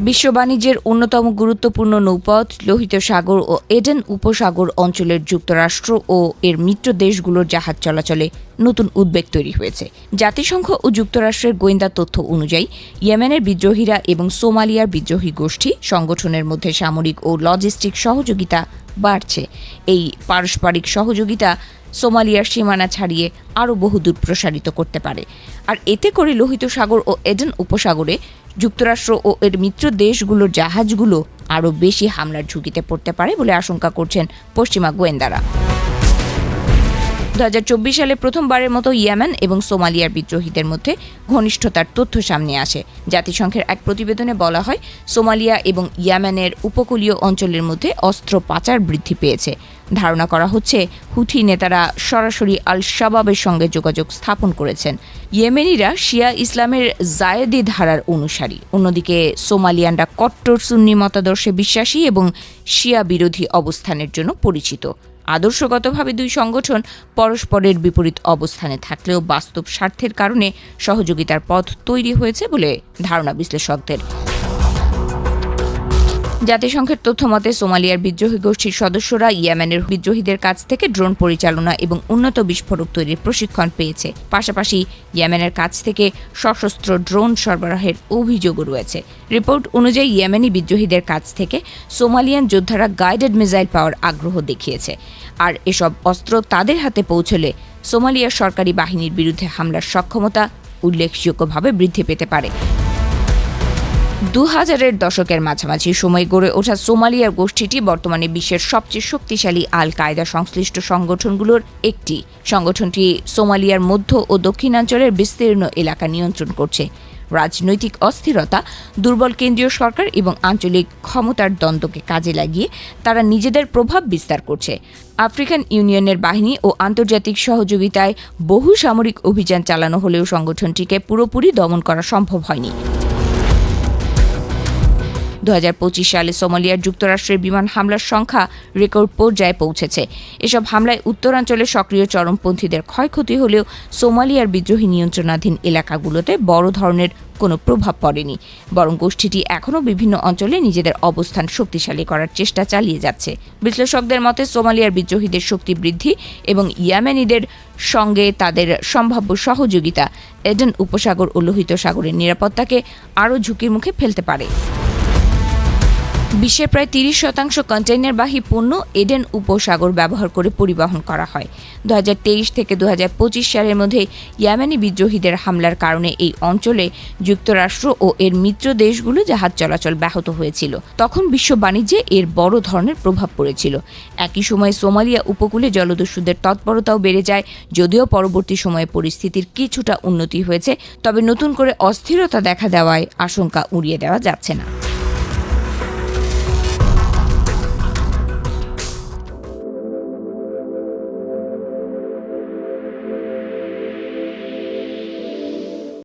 বিশ্ব বাণিজ্যের অন্যতম গুরুত্বপূর্ণ নৌপথ লোহিত সাগর ও এডেন উপসাগর অঞ্চলের যুক্তরাষ্ট্র ও এর মিত্র দেশগুলোর জাহাজ চলাচলে নতুন উদ্বেগ তৈরি হয়েছে। জাতিসংঘ ও যুক্তরাষ্ট্রের গোয়েন্দা তথ্য অনুযায়ী ইয়েমেনের বিদ্রোহীরা এবং সোমালিয়ার বিদ্রোহী গোষ্ঠী সংগঠনের মধ্যে সামরিক ও লজিস্টিক সহযোগিতা বাড়ছে। এই পারস্পরিক সহযোগিতা সোমালিয়ার সীমানা ছাড়িয়ে আরও বহুদূর প্রসারিত করতে পারে, আর এতে করে লোহিত সাগর ও এডেন উপসাগরে যুক্তরাষ্ট্র ও এর মিত্র দেশগুলোর জাহাজগুলো আরও বেশি হামলার ঝুঁকিতে পড়তে পারে বলে আশঙ্কা করছেন পশ্চিমা গোয়েন্দারা। 2024 সালে প্রথমবারের মতো ইয়েমেন এবং সোমালিয়ার বিদ্রোহীদের মধ্যে ঘনিষ্ঠতার তথ্য সামনে আসে। জাতিসংঘের এক প্রতিবেদনে বলা হয়, সোমালিয়া এবং ইয়েমেনের উপকূলীয় অঞ্চলের মধ্যে অস্ত্র পাচার বৃদ্ধি পেয়েছে। ধারণা করা হচ্ছে হুথি নেতারা সরাসরি আল শাবাবের সঙ্গে যোগাযোগ স্থাপন করেছেন। ইয়েমেনিরা শিয়া ইসলামের জায়েদি ধারার অনুসারী, অন্যদিকে সোমালিয়ানরা কট্টর সুন্নি মতাদর্শে বিশ্বাসী এবং শিয়া বিরোধী অবস্থানের জন্য পরিচিত। আদর্শগতভাবে দুই সংগঠন পরস্পরের বিপরীত অবস্থানে থাকলেও বাস্তব স্বার্থের কারণে সহযোগিতার পথ তৈরি হয়েছে বলে ধারণা বিশ্লেষকদের। জাতিসংঘের তথ্যমতে সোমালিয়ার বিদ্রোহী গোষ্ঠীর সদস্যরা ইয়েমেনের বিদ্রোহীদের কাছ থেকে ড্রোন পরিচালনা এবং উন্নত বিস্ফোরক তৈরির প্রশিক্ষণ পেয়েছে। পাশাপাশি ইয়েমেনের কাছ থেকে সশস্ত্র ড্রোন সরবরাহের অভিযোগও রয়েছে। রিপোর্ট অনুযায়ী ইয়েমেনি বিদ্রোহীদের কাছ থেকে সোমালিয়ান যোদ্ধারা গাইডেড মিসাইল পাওয়ার আগ্রহ দেখিয়েছে, আর এসব অস্ত্র তাদের হাতে পৌঁছলে সোমালিয়ার সরকারি বাহিনীর বিরুদ্ধে হামলার সক্ষমতা উল্লেখযোগ্যভাবে বৃদ্ধি পেতে পারে। 2000-এর দশকের মাঝামাঝি সময় গড়ে ওঠা সোমালিয়ার গোষ্ঠীটি বর্তমানে বিশ্বের সবচেয়ে শক্তিশালী আল কায়দা সংশ্লিষ্ট সংগঠনগুলোর একটি। সংগঠনটি সোমালিয়ার মধ্য ও দক্ষিণাঞ্চলের বিস্তীর্ণ এলাকা নিয়ন্ত্রণ করছে। রাজনৈতিক অস্থিরতা, দুর্বল কেন্দ্রীয় সরকার এবং আঞ্চলিক ক্ষমতার দ্বন্দ্বকে কাজে লাগিয়ে তারা নিজেদের প্রভাব বিস্তার করছে। আফ্রিকান ইউনিয়নের বাহিনী ও আন্তর্জাতিক সহযোগিতায় বহু সামরিক অভিযান চালানো হলেও সংগঠনটিকে পুরোপুরি দমন করা সম্ভব হয়নি। 2025 সালে সোমালিয়ার যুক্তরাষ্ট্রের বিমান হামলার সংখ্যা রেকর্ড পর্যায়ে পৌঁছেছে। এসব হামলায় উত্তরাঞ্চলে সক্রিয় চরমপন্থীদের ক্ষয়ক্ষতি হলেও সোমালিয়ার বিদ্রোহী নিয়ন্ত্রণাধীন এলাকাগুলোতে বড় ধরনের কোনো প্রভাব পড়েনি, বরং গোষ্ঠীটি এখনও বিভিন্ন অঞ্চলে নিজেদের অবস্থান শক্তিশালী করার চেষ্টা চালিয়ে যাচ্ছে। বিশ্লেষকদের মতে সোমালিয়ার বিদ্রোহীদের শক্তি বৃদ্ধি এবং ইয়েমেনিদের সঙ্গে তাদের সম্ভাব্য সহযোগিতা এডেন উপসাগর ও লোহিত সাগরের নিরাপত্তাকে আরও ঝুঁকির মুখে ফেলতে পারে। বিশ্বের প্রায় 30% কন্টেইনারবাহী পণ্য এডেন উপসাগর ব্যবহার করে পরিবহন করা হয়। 2023 থেকে 2025 সালের মধ্যে ইয়েমেনি বিদ্রোহীদের হামলার কারণে এই অঞ্চলে যুক্তরাষ্ট্র ও এর মিত্র দেশগুলো জাহাজ চলাচল ব্যাহত হয়েছিল। তখন বিশ্ব বাণিজ্যে এর বড় ধরনের প্রভাব পড়েছিল। একই সময় সোমালিয়া উপকূলে জলদস্যুদের তৎপরতাও বেড়ে যায়। যদিও পরবর্তী সময়ে পরিস্থিতির কিছুটা উন্নতি হয়েছে, তবে নতুন করে অস্থিরতা দেখা দেওয়ায় আশঙ্কা উড়িয়ে দেওয়া যাচ্ছে না।